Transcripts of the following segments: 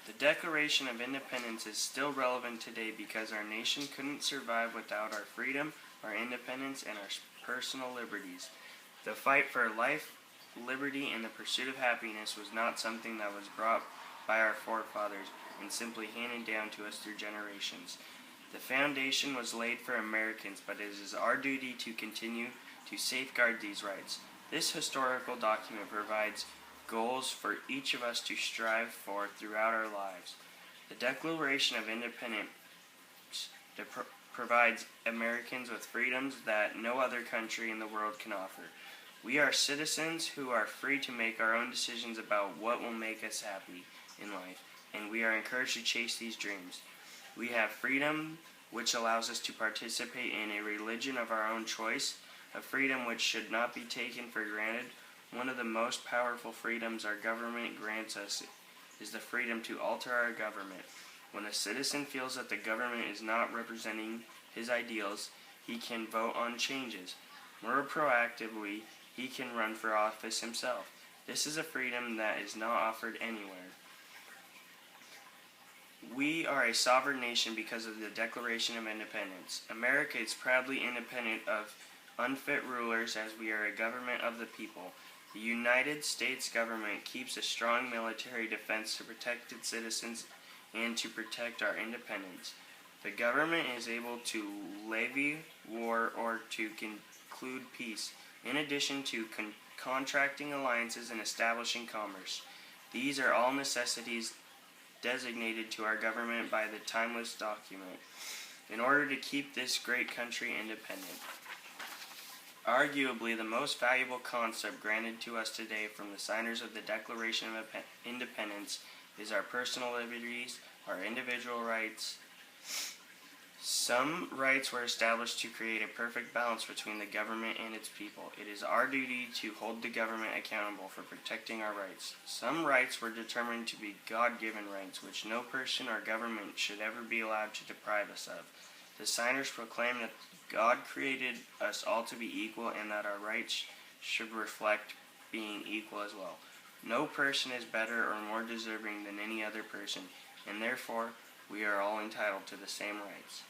The Declaration of Independence is still relevant today because our nation couldn't survive without our freedom, our independence, and our personal liberties. The fight for life, liberty, and the pursuit of happiness was not something that was brought by our forefathers and simply handed down to us through generations. The foundation was laid for Americans, but it is our duty to continue to safeguard these rights. This historical document provides goals for each of us to strive for throughout our lives. The Declaration of Independence provides Americans with freedoms that no other country in the world can offer. We are citizens who are free to make our own decisions about what will make us happy in life, and we are encouraged to chase these dreams. We have freedom, which allows us to participate in a religion of our own choice, a freedom which should not be taken for granted. One of the most powerful freedoms our government grants us is the freedom to alter our government. When a citizen feels that the government is not representing his ideals, he can vote on changes. More proactively, he can run for office himself. This is a freedom that is not offered anywhere. We are a sovereign nation because of the Declaration of Independence. America is proudly independent of unfit rulers as we are a government of the people. The United States government keeps a strong military defense to protect its citizens and to protect our independence. The government is able to levy war or to conclude peace, in addition to contracting alliances and establishing commerce. These are all necessities designated to our government by the timeless document in order to keep this great country independent. Arguably, the most valuable concept granted to us today from the signers of the Declaration of Independence is our personal liberties, our individual rights. Some rights were established to create a perfect balance between the government and its people. It is our duty to hold the government accountable for protecting our rights. Some rights were determined to be God-given rights, which no person or government should ever be allowed to deprive us of. The signers proclaim that God created us all to be equal and that our rights should reflect being equal as well. No person is better or more deserving than any other person, and therefore we are all entitled to the same rights.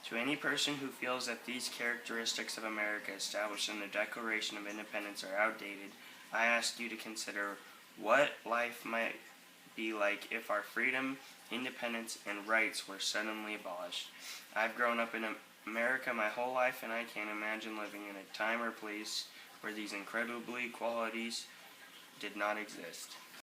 To any person who feels that these characteristics of America established in the Declaration of Independence are outdated, I ask you to consider what life might be like if our freedom, independence, and rights were suddenly abolished. I've grown up in America my whole life, and I can't imagine living in a time or place where these incredible qualities did not exist.